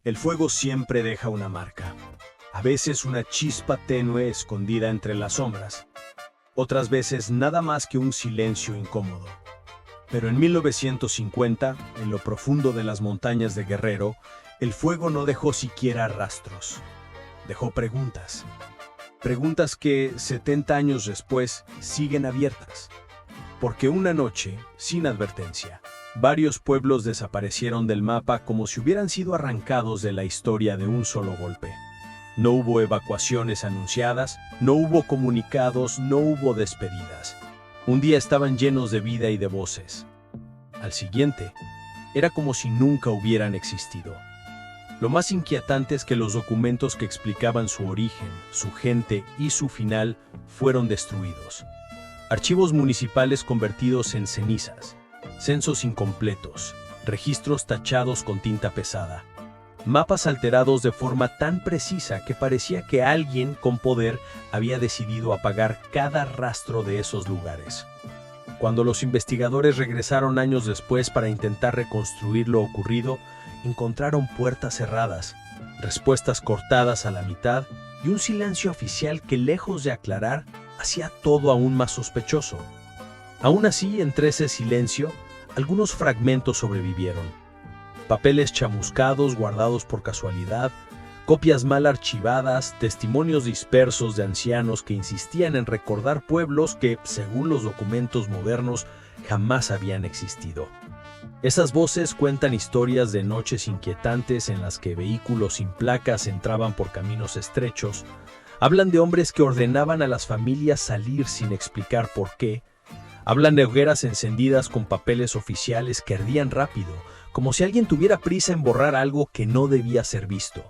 El fuego siempre deja una marca. A veces una chispa tenue escondida entre las sombras. Otras veces nada más que un silencio incómodo. Pero en 1950, en lo profundo de las montañas de Guerrero, el fuego no dejó siquiera rastros. Dejó preguntas. Preguntas que, 70 años después, siguen abiertas. Porque una noche, sin advertencia, varios pueblos desaparecieron del mapa como si hubieran sido arrancados de la historia de un solo golpe. No hubo evacuaciones anunciadas, no hubo comunicados, no hubo despedidas. Un día estaban llenos de vida y de voces. Al siguiente, era como si nunca hubieran existido. Lo más inquietante es que los documentos que explicaban su origen, su gente y su final fueron destruidos. Archivos municipales convertidos en cenizas, censos incompletos, registros tachados con tinta pesada, mapas alterados de forma tan precisa que parecía que alguien con poder había decidido apagar cada rastro de esos lugares. Cuando los investigadores regresaron años después para intentar reconstruir lo ocurrido, encontraron puertas cerradas, respuestas cortadas a la mitad y un silencio oficial que, lejos de aclarar, hacía todo aún más sospechoso. Aún así, entre ese silencio, algunos fragmentos sobrevivieron. Papeles chamuscados guardados por casualidad, copias mal archivadas, testimonios dispersos de ancianos que insistían en recordar pueblos que, según los documentos modernos, jamás habían existido. Esas voces cuentan historias de noches inquietantes en las que vehículos sin placas entraban por caminos estrechos. Hablan de hombres que ordenaban a las familias salir sin explicar por qué. Hablan de hogueras encendidas con papeles oficiales que ardían rápido, como si alguien tuviera prisa en borrar algo que no debía ser visto.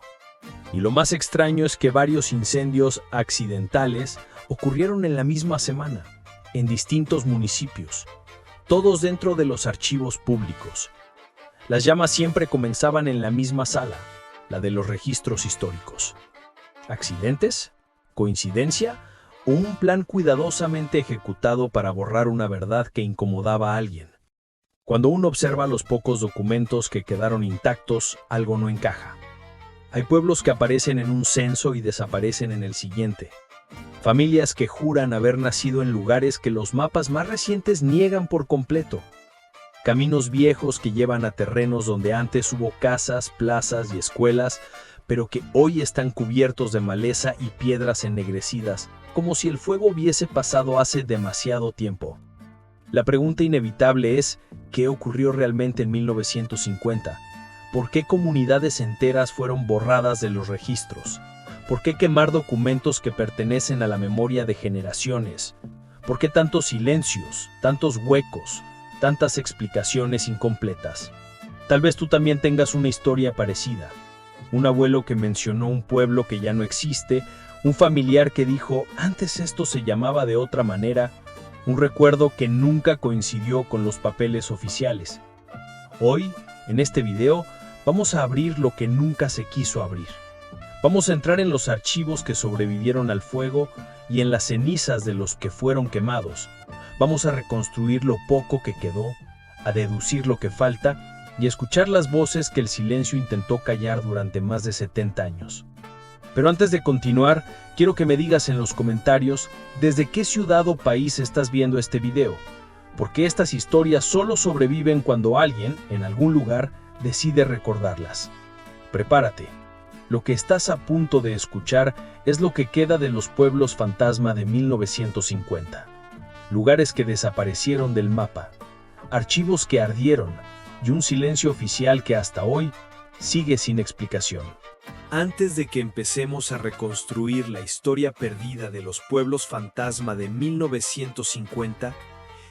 Y lo más extraño es que varios incendios accidentales ocurrieron en la misma semana, en distintos municipios, todos dentro de los archivos públicos. Las llamas siempre comenzaban en la misma sala, la de los registros históricos. ¿Accidentes? ¿Coincidencia? ¿O un plan cuidadosamente ejecutado para borrar una verdad que incomodaba a alguien? Cuando uno observa los pocos documentos que quedaron intactos, algo no encaja. Hay pueblos que aparecen en un censo y desaparecen en el siguiente. Familias que juran haber nacido en lugares que los mapas más recientes niegan por completo. Caminos viejos que llevan a terrenos donde antes hubo casas, plazas y escuelas, pero que hoy están cubiertos de maleza y piedras ennegrecidas, como si el fuego hubiese pasado hace demasiado tiempo. La pregunta inevitable es, ¿qué ocurrió realmente en 1950? ¿Por qué comunidades enteras fueron borradas de los registros? ¿Por qué quemar documentos que pertenecen a la memoria de generaciones? ¿Por qué tantos silencios, tantos huecos, tantas explicaciones incompletas? Tal vez tú también tengas una historia parecida. Un abuelo que mencionó un pueblo que ya no existe, un familiar que dijo, antes esto se llamaba de otra manera, un recuerdo que nunca coincidió con los papeles oficiales. Hoy, en este video, vamos a abrir lo que nunca se quiso abrir. Vamos a entrar en los archivos que sobrevivieron al fuego y en las cenizas de los que fueron quemados. Vamos a reconstruir lo poco que quedó, a deducir lo que falta y escuchar las voces que el silencio intentó callar durante más de 70 años. Pero antes de continuar, quiero que me digas en los comentarios desde qué ciudad o país estás viendo este video, porque estas historias solo sobreviven cuando alguien, en algún lugar, decide recordarlas. Prepárate. Lo que estás a punto de escuchar es lo que queda de los pueblos fantasma de 1950. Lugares que desaparecieron del mapa, archivos que ardieron y un silencio oficial que hasta hoy sigue sin explicación. Antes de que empecemos a reconstruir la historia perdida de los pueblos fantasma de 1950,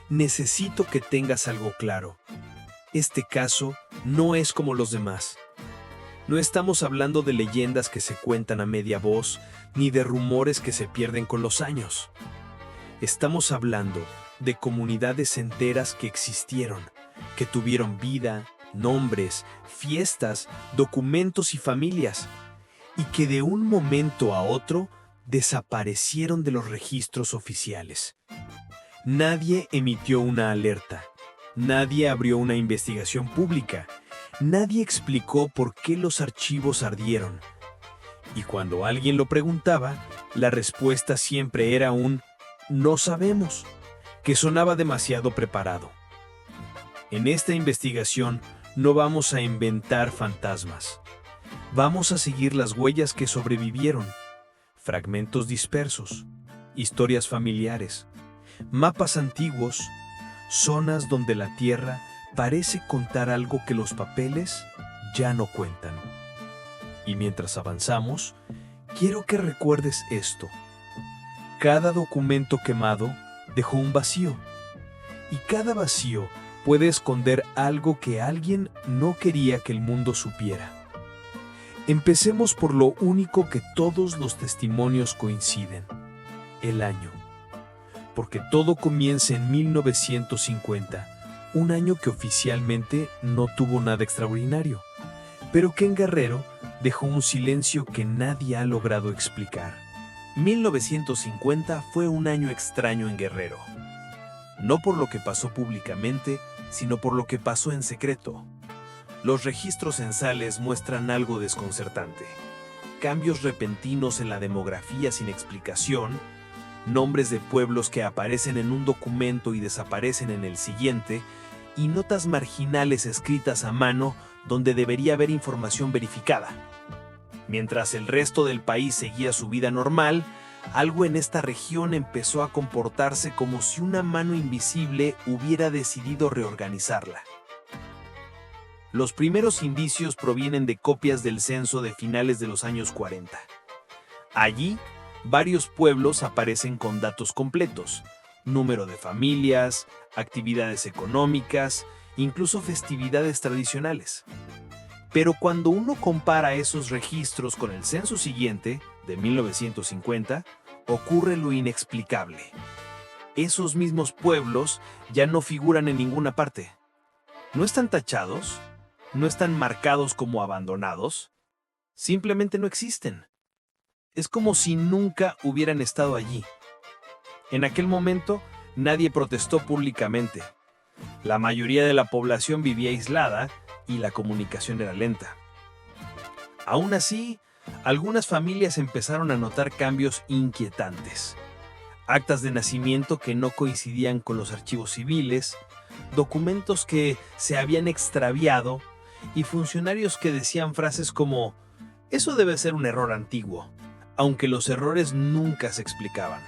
necesito que tengas algo claro. Este caso no es como los demás. No estamos hablando de leyendas que se cuentan a media voz, ni de rumores que se pierden con los años. Estamos hablando de comunidades enteras que existieron, que tuvieron vida, nombres, fiestas, documentos y familias, y que de un momento a otro desaparecieron de los registros oficiales. Nadie emitió una alerta, nadie abrió una investigación pública, Nadie explicó por qué los archivos ardieron. Y cuando alguien lo preguntaba, la respuesta siempre era un "no sabemos", que sonaba demasiado preparado. En esta investigación no vamos a inventar fantasmas. Vamos a seguir las huellas que sobrevivieron, fragmentos dispersos, historias familiares, mapas antiguos, zonas donde la tierra parece contar algo que los papeles ya no cuentan. Y mientras avanzamos, quiero que recuerdes esto. Cada documento quemado dejó un vacío, y cada vacío puede esconder algo que alguien no quería que el mundo supiera. Empecemos por lo único que todos los testimonios coinciden: el año. Porque todo comienza en 1950, un año que oficialmente no tuvo nada extraordinario, pero que en Guerrero dejó un silencio que nadie ha logrado explicar. 1950 fue un año extraño en Guerrero. No por lo que pasó públicamente, sino por lo que pasó en secreto. Los registros censales muestran algo desconcertante. Cambios repentinos en la demografía sin explicación, nombres de pueblos que aparecen en un documento y desaparecen en el siguiente, y notas marginales escritas a mano donde debería haber información verificada. Mientras el resto del país seguía su vida normal, algo en esta región empezó a comportarse como si una mano invisible hubiera decidido reorganizarla. Los primeros indicios provienen de copias del censo de finales de los años 40. Allí, varios pueblos aparecen con datos completos: número de familias, actividades económicas, incluso festividades tradicionales. Pero cuando uno compara esos registros con el censo siguiente, de 1950, ocurre lo inexplicable. Esos mismos pueblos ya no figuran en ninguna parte. No están tachados, no están marcados como abandonados, simplemente no existen. Es como si nunca hubieran estado allí. En aquel momento, nadie protestó públicamente. La mayoría de la población vivía aislada y la comunicación era lenta. Aún así, algunas familias empezaron a notar cambios inquietantes. Actas de nacimiento que no coincidían con los archivos civiles, documentos que se habían extraviado y funcionarios que decían frases como "eso debe ser un error antiguo", aunque los errores nunca se explicaban.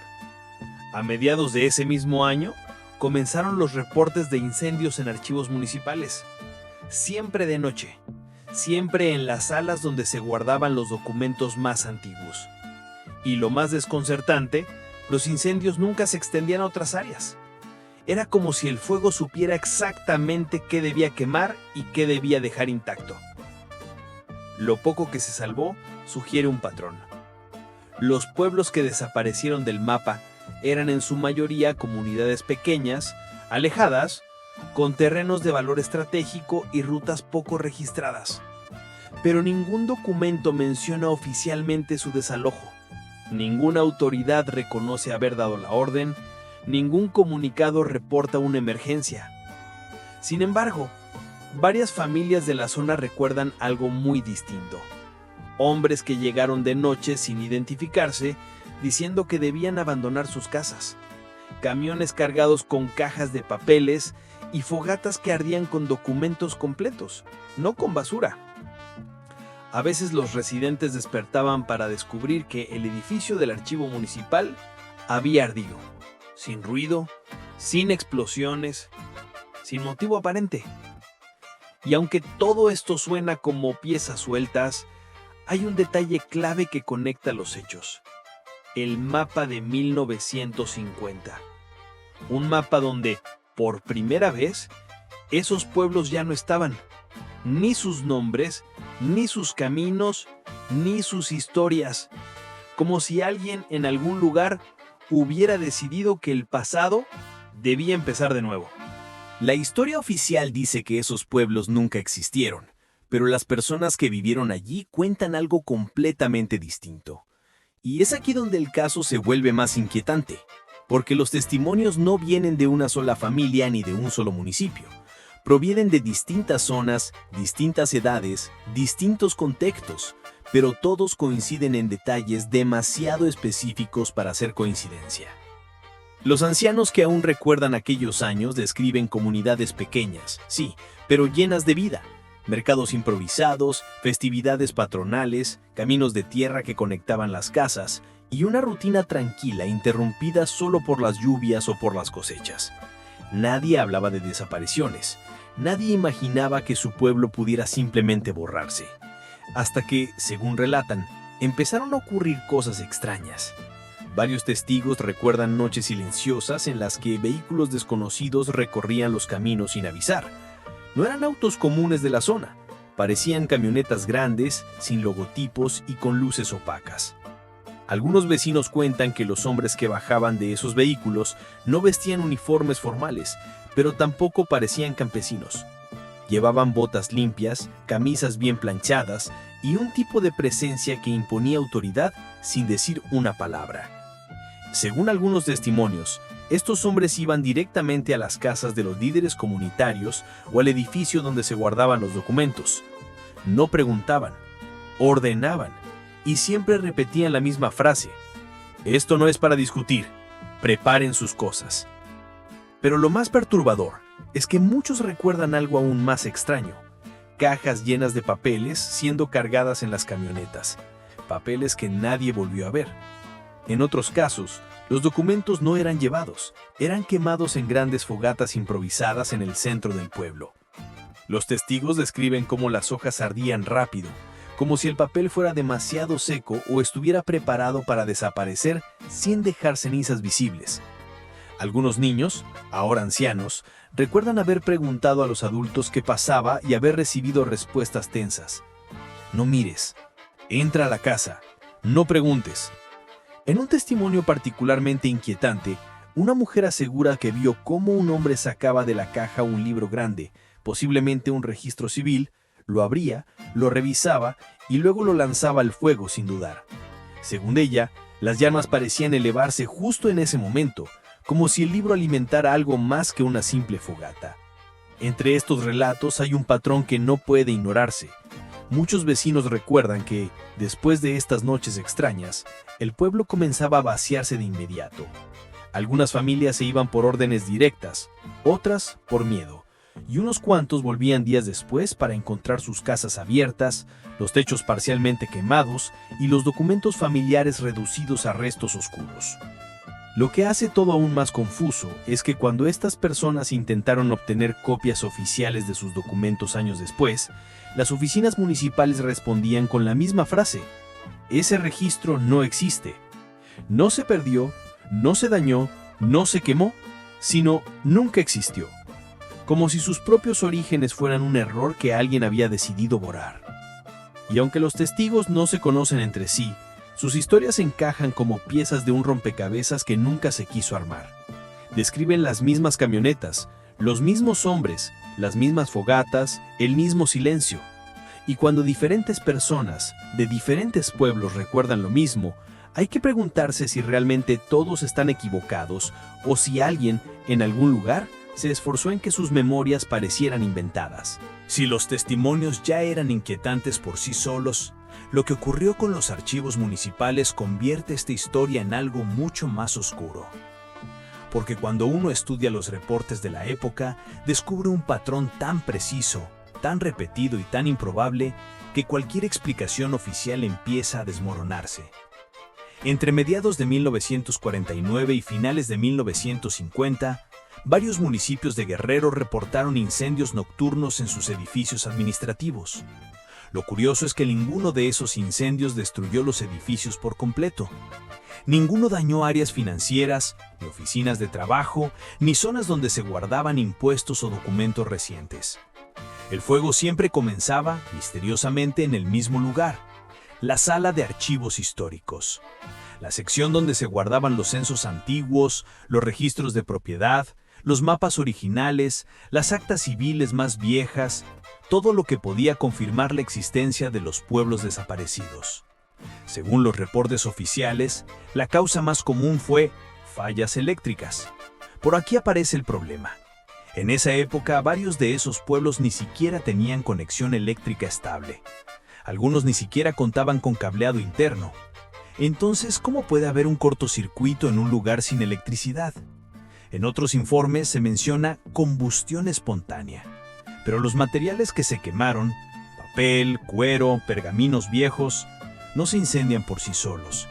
A mediados de ese mismo año, comenzaron los reportes de incendios en archivos municipales. Siempre de noche, siempre en las salas donde se guardaban los documentos más antiguos. Y lo más desconcertante, los incendios nunca se extendían a otras áreas. Era como si el fuego supiera exactamente qué debía quemar y qué debía dejar intacto. Lo poco que se salvó sugiere un patrón. Los pueblos que desaparecieron del mapa eran en su mayoría comunidades pequeñas, alejadas, con terrenos de valor estratégico y rutas poco registradas. Pero ningún documento menciona oficialmente su desalojo. Ninguna autoridad reconoce haber dado la orden. Ningún comunicado reporta una emergencia. Sin embargo, varias familias de la zona recuerdan algo muy distinto. Hombres que llegaron de noche sin identificarse, diciendo que debían abandonar sus casas. Camiones cargados con cajas de papeles y fogatas que ardían con documentos completos, no con basura. A veces los residentes despertaban para descubrir que el edificio del archivo municipal había ardido, sin ruido, sin explosiones, sin motivo aparente. Y aunque todo esto suena como piezas sueltas, hay un detalle clave que conecta los hechos: el mapa de 1950. Un mapa donde, por primera vez, esos pueblos ya no estaban. Ni sus nombres, ni sus caminos, ni sus historias. Como si alguien en algún lugar hubiera decidido que el pasado debía empezar de nuevo. La historia oficial dice que esos pueblos nunca existieron, pero las personas que vivieron allí cuentan algo completamente distinto. Y es aquí donde el caso se vuelve más inquietante, porque los testimonios no vienen de una sola familia ni de un solo municipio. Provienen de distintas zonas, distintas edades, distintos contextos, pero todos coinciden en detalles demasiado específicos para ser coincidencia. Los ancianos que aún recuerdan aquellos años describen comunidades pequeñas, sí, pero llenas de vida. Mercados improvisados, festividades patronales, caminos de tierra que conectaban las casas y una rutina tranquila interrumpida solo por las lluvias o por las cosechas. Nadie hablaba de desapariciones. Nadie imaginaba que su pueblo pudiera simplemente borrarse. Hasta que, según relatan, empezaron a ocurrir cosas extrañas. Varios testigos recuerdan noches silenciosas en las que vehículos desconocidos recorrían los caminos sin avisar. No eran autos comunes de la zona, parecían camionetas grandes, sin logotipos y con luces opacas. Algunos vecinos cuentan que los hombres que bajaban de esos vehículos no vestían uniformes formales, pero tampoco parecían campesinos. Llevaban botas limpias, camisas bien planchadas y un tipo de presencia que imponía autoridad sin decir una palabra. Según algunos testimonios, estos hombres iban directamente a las casas de los líderes comunitarios o al edificio donde se guardaban los documentos. No preguntaban, ordenaban y siempre repetían la misma frase: «Esto no es para discutir, preparen sus cosas». Pero lo más perturbador es que muchos recuerdan algo aún más extraño: cajas llenas de papeles siendo cargadas en las camionetas, papeles que nadie volvió a ver. En otros casos, los documentos no eran llevados, eran quemados en grandes fogatas improvisadas en el centro del pueblo. Los testigos describen cómo las hojas ardían rápido, como si el papel fuera demasiado seco o estuviera preparado para desaparecer sin dejar cenizas visibles. Algunos niños, ahora ancianos, recuerdan haber preguntado a los adultos qué pasaba y haber recibido respuestas tensas. «No mires», «Entra a la casa», «No preguntes». En un testimonio particularmente inquietante, una mujer asegura que vio cómo un hombre sacaba de la caja un libro grande, posiblemente un registro civil, lo abría, lo revisaba y luego lo lanzaba al fuego sin dudar. Según ella, las llamas parecían elevarse justo en ese momento, como si el libro alimentara algo más que una simple fogata. Entre estos relatos hay un patrón que no puede ignorarse. Muchos vecinos recuerdan que, después de estas noches extrañas, el pueblo comenzaba a vaciarse de inmediato. Algunas familias se iban por órdenes directas, otras por miedo, y unos cuantos volvían días después para encontrar sus casas abiertas, los techos parcialmente quemados y los documentos familiares reducidos a restos oscuros. Lo que hace todo aún más confuso es que cuando estas personas intentaron obtener copias oficiales de sus documentos años después, las oficinas municipales respondían con la misma frase: «Ese registro no existe. No se perdió, no se dañó, no se quemó, sino nunca existió». Como si sus propios orígenes fueran un error que alguien había decidido borrar. Y aunque los testigos no se conocen entre sí, sus historias encajan como piezas de un rompecabezas que nunca se quiso armar. Describen las mismas camionetas, los mismos hombres, las mismas fogatas, el mismo silencio. Y cuando diferentes personas de diferentes pueblos recuerdan lo mismo, hay que preguntarse si realmente todos están equivocados o si alguien, en algún lugar, se esforzó en que sus memorias parecieran inventadas. Si los testimonios ya eran inquietantes por sí solos, lo que ocurrió con los archivos municipales convierte esta historia en algo mucho más oscuro. Porque cuando uno estudia los reportes de la época, descubre un patrón tan preciso, tan repetido y tan improbable, que cualquier explicación oficial empieza a desmoronarse. Entre mediados de 1949 y finales de 1950, varios municipios de Guerrero reportaron incendios nocturnos en sus edificios administrativos. Lo curioso es que ninguno de esos incendios destruyó los edificios por completo. Ninguno dañó áreas financieras, ni oficinas de trabajo, ni zonas donde se guardaban impuestos o documentos recientes. El fuego siempre comenzaba, misteriosamente, en el mismo lugar: la sala de archivos históricos. La sección donde se guardaban los censos antiguos, los registros de propiedad, los mapas originales, las actas civiles más viejas, todo lo que podía confirmar la existencia de los pueblos desaparecidos. Según los reportes oficiales, la causa más común fue fallas eléctricas. Por aquí aparece el problema. En esa época, varios de esos pueblos ni siquiera tenían conexión eléctrica estable. Algunos ni siquiera contaban con cableado interno. Entonces, ¿cómo puede haber un cortocircuito en un lugar sin electricidad? En otros informes se menciona combustión espontánea, pero los materiales que se quemaron, papel, cuero, pergaminos viejos, no se incendian por sí solos.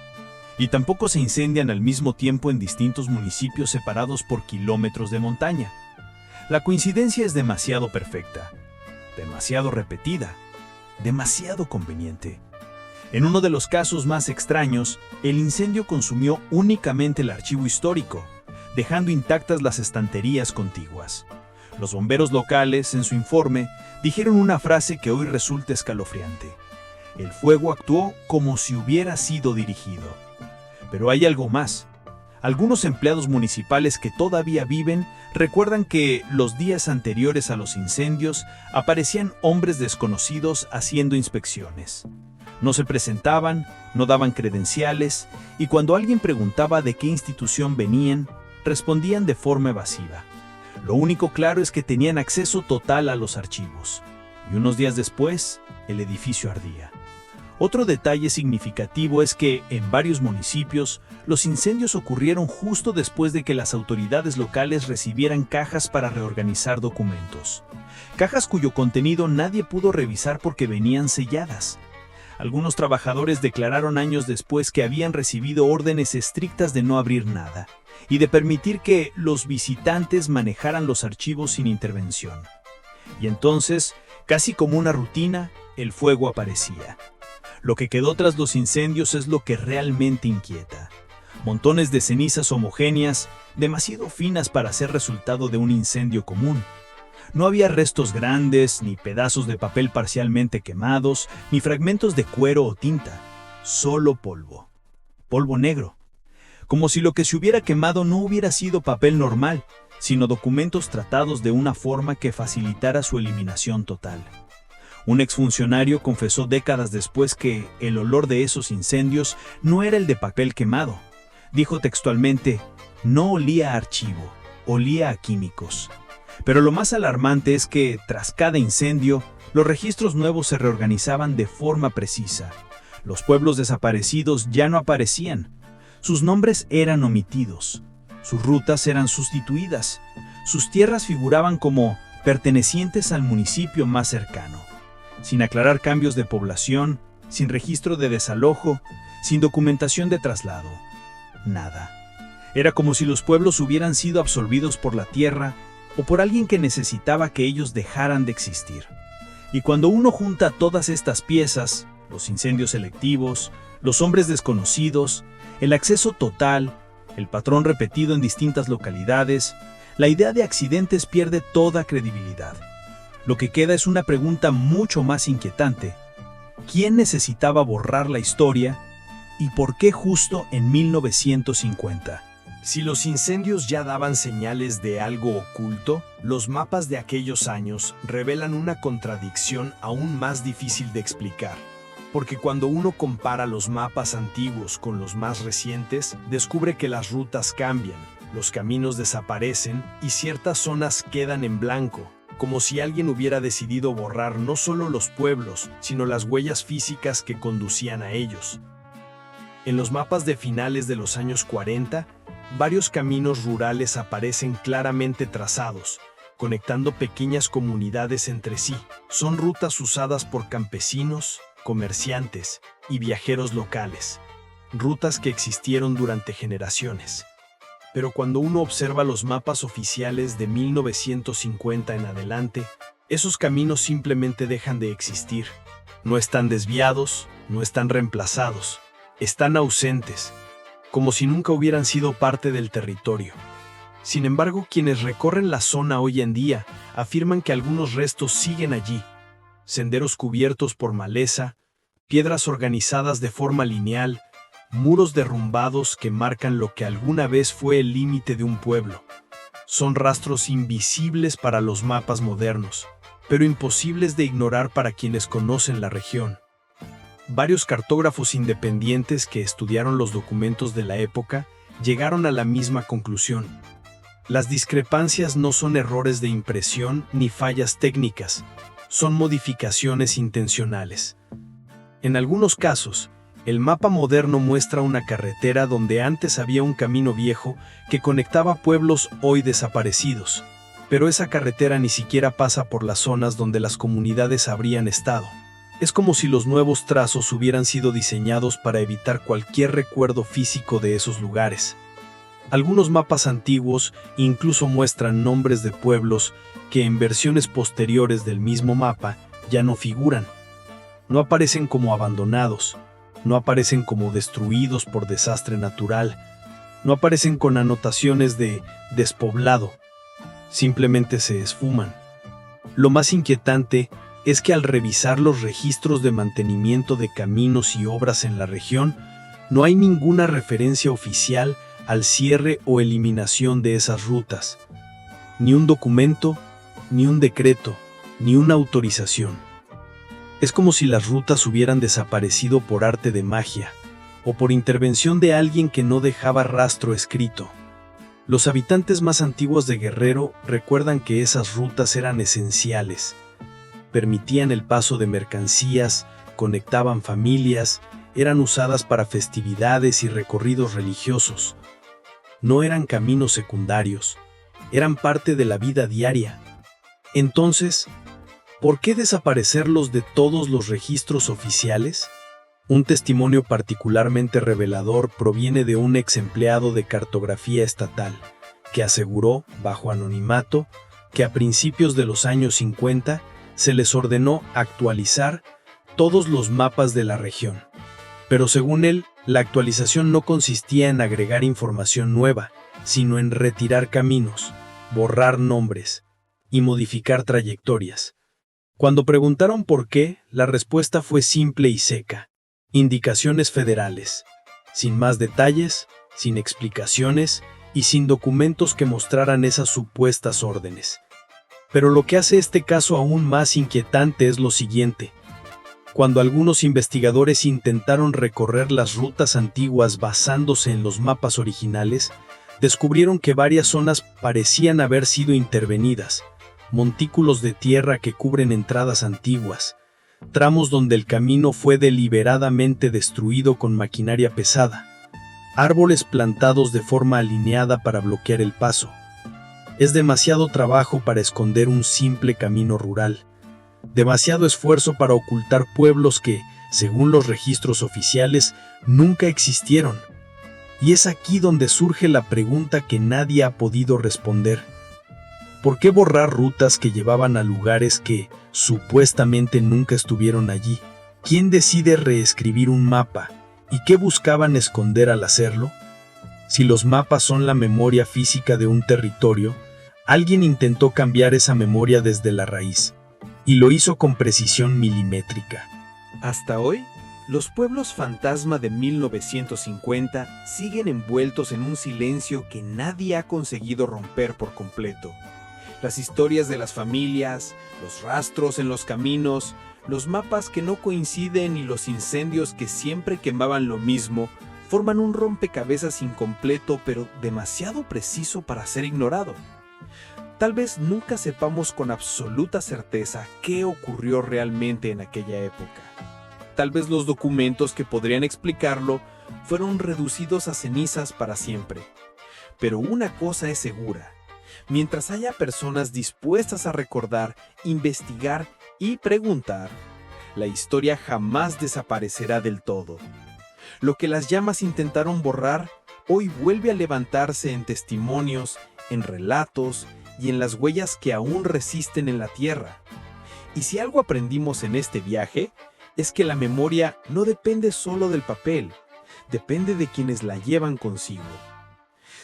Y tampoco se incendian al mismo tiempo en distintos municipios separados por kilómetros de montaña. La coincidencia es demasiado perfecta, demasiado repetida, demasiado conveniente. En uno de los casos más extraños, el incendio consumió únicamente el archivo histórico, dejando intactas las estanterías contiguas. Los bomberos locales, en su informe, dijeron una frase que hoy resulta escalofriante. El fuego actuó como si hubiera sido dirigido. Pero hay algo más. Algunos empleados municipales que todavía viven recuerdan que los días anteriores a los incendios aparecían hombres desconocidos haciendo inspecciones. No se presentaban, no daban credenciales, y cuando alguien preguntaba de qué institución venían, respondían de forma evasiva. Lo único claro es que tenían acceso total a los archivos. Y unos días después, el edificio ardía. Otro detalle significativo es que, en varios municipios, los incendios ocurrieron justo después de que las autoridades locales recibieran cajas para reorganizar documentos. Cajas cuyo contenido nadie pudo revisar porque venían selladas. Algunos trabajadores declararon años después que habían recibido órdenes estrictas de no abrir nada y de permitir que los visitantes manejaran los archivos sin intervención. Y entonces, casi como una rutina, el fuego aparecía. Lo que quedó tras los incendios es lo que realmente inquieta. Montones de cenizas homogéneas, demasiado finas para ser resultado de un incendio común. No había restos grandes, ni pedazos de papel parcialmente quemados, ni fragmentos de cuero o tinta. Solo polvo. Polvo negro. Como si lo que se hubiera quemado no hubiera sido papel normal, sino documentos tratados de una forma que facilitara su eliminación total. Un exfuncionario confesó décadas después que el olor de esos incendios no era el de papel quemado. Dijo textualmente, no olía a archivo, olía a químicos. Pero lo más alarmante es que, tras cada incendio, los registros nuevos se reorganizaban de forma precisa. Los pueblos desaparecidos ya no aparecían. Sus nombres eran omitidos. Sus rutas eran sustituidas. Sus tierras figuraban como pertenecientes al municipio más cercano. Sin aclarar cambios de población, sin registro de desalojo, sin documentación de traslado. Nada. Era como si los pueblos hubieran sido absorbidos por la tierra o por alguien que necesitaba que ellos dejaran de existir. Y cuando uno junta todas estas piezas, los incendios selectivos, los hombres desconocidos, el acceso total, el patrón repetido en distintas localidades, la idea de accidentes pierde toda credibilidad. Lo que queda es una pregunta mucho más inquietante. ¿Quién necesitaba borrar la historia y por qué justo en 1950? Si los incendios ya daban señales de algo oculto, los mapas de aquellos años revelan una contradicción aún más difícil de explicar. Porque cuando uno compara los mapas antiguos con los más recientes, descubre que las rutas cambian, los caminos desaparecen y ciertas zonas quedan en blanco, como si alguien hubiera decidido borrar no solo los pueblos, sino las huellas físicas que conducían a ellos. En los mapas de finales de los años 40, varios caminos rurales aparecen claramente trazados, conectando pequeñas comunidades entre sí. Son rutas usadas por campesinos, comerciantes y viajeros locales. Rutas que existieron durante generaciones. Pero cuando uno observa los mapas oficiales de 1950 en adelante, esos caminos simplemente dejan de existir. No están desviados, no están reemplazados, están ausentes, como si nunca hubieran sido parte del territorio. Sin embargo, quienes recorren la zona hoy en día afirman que algunos restos siguen allí. Senderos cubiertos por maleza, piedras organizadas de forma lineal, muros derrumbados que marcan lo que alguna vez fue el límite de un pueblo. Son rastros invisibles para los mapas modernos, pero imposibles de ignorar para quienes conocen la región. Varios cartógrafos independientes que estudiaron los documentos de la época llegaron a la misma conclusión. Las discrepancias no son errores de impresión ni fallas técnicas, son modificaciones intencionales. En algunos casos, el mapa moderno muestra una carretera donde antes había un camino viejo que conectaba pueblos hoy desaparecidos, pero esa carretera ni siquiera pasa por las zonas donde las comunidades habrían estado. Es como si los nuevos trazos hubieran sido diseñados para evitar cualquier recuerdo físico de esos lugares. Algunos mapas antiguos incluso muestran nombres de pueblos que en versiones posteriores del mismo mapa ya no figuran. No aparecen como abandonados, no aparecen como destruidos por desastre natural, no aparecen con anotaciones de despoblado, simplemente se esfuman. Lo más inquietante es que al revisar los registros de mantenimiento de caminos y obras en la región, no hay ninguna referencia oficial al cierre o eliminación de esas rutas. Ni un documento, ni un decreto, ni una autorización. Es como si las rutas hubieran desaparecido por arte de magia, o por intervención de alguien que no dejaba rastro escrito. Los habitantes más antiguos de Guerrero recuerdan que esas rutas eran esenciales. Permitían el paso de mercancías, conectaban familias, eran usadas para festividades y recorridos religiosos. No eran caminos secundarios, eran parte de la vida diaria. Entonces, ¿por qué desaparecerlos de todos los registros oficiales? Un testimonio particularmente revelador proviene de un ex empleado de cartografía estatal, que aseguró, bajo anonimato, que a principios de los años 50 se les ordenó actualizar todos los mapas de la región. Pero según él, la actualización no consistía en agregar información nueva, sino en retirar caminos, borrar nombres y modificar trayectorias. Cuando preguntaron por qué, la respuesta fue simple y seca: indicaciones federales, sin más detalles, sin explicaciones y sin documentos que mostraran esas supuestas órdenes. Pero lo que hace este caso aún más inquietante es lo siguiente. Cuando algunos investigadores intentaron recorrer las rutas antiguas basándose en los mapas originales, descubrieron que varias zonas parecían haber sido intervenidas, montículos de tierra que cubren entradas antiguas, tramos donde el camino fue deliberadamente destruido con maquinaria pesada, árboles plantados de forma alineada para bloquear el paso. Es demasiado trabajo para esconder un simple camino rural. Demasiado esfuerzo para ocultar pueblos que, según los registros oficiales, nunca existieron. Y es aquí donde surge la pregunta que nadie ha podido responder. ¿Por qué borrar rutas que llevaban a lugares que, supuestamente, nunca estuvieron allí? ¿Quién decide reescribir un mapa? ¿Y qué buscaban esconder al hacerlo? Si los mapas son la memoria física de un territorio, alguien intentó cambiar esa memoria desde la raíz. Y lo hizo con precisión milimétrica. Hasta hoy, los pueblos fantasma de 1950 siguen envueltos en un silencio que nadie ha conseguido romper por completo. Las historias de las familias, los rastros en los caminos, los mapas que no coinciden y los incendios que siempre quemaban lo mismo, forman un rompecabezas incompleto pero demasiado preciso para ser ignorado. Tal vez nunca sepamos con absoluta certeza qué ocurrió realmente en aquella época. Tal vez los documentos que podrían explicarlo fueron reducidos a cenizas para siempre. Pero una cosa es segura: mientras haya personas dispuestas a recordar, investigar y preguntar, la historia jamás desaparecerá del todo. Lo que las llamas intentaron borrar, hoy vuelve a levantarse en testimonios, en relatos y en las huellas que aún resisten en la tierra. Y si algo aprendimos en este viaje, es que la memoria no depende solo del papel, depende de quienes la llevan consigo.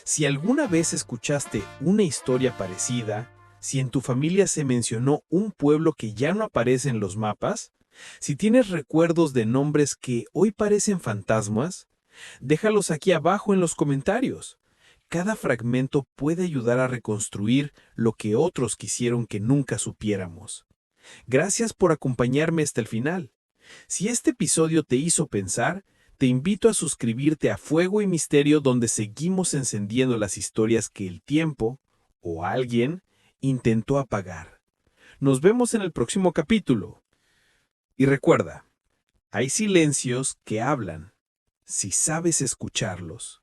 Si alguna vez escuchaste una historia parecida, si en tu familia se mencionó un pueblo que ya no aparece en los mapas, si tienes recuerdos de nombres que hoy parecen fantasmas, déjalos aquí abajo en los comentarios. Cada fragmento puede ayudar a reconstruir lo que otros quisieron que nunca supiéramos. Gracias por acompañarme hasta el final. Si este episodio te hizo pensar, te invito a suscribirte a Fuego y Misterio, donde seguimos encendiendo las historias que el tiempo, o alguien intentó apagar. Nos vemos en el próximo capítulo. Y recuerda, hay silencios que hablan. Si sabes escucharlos,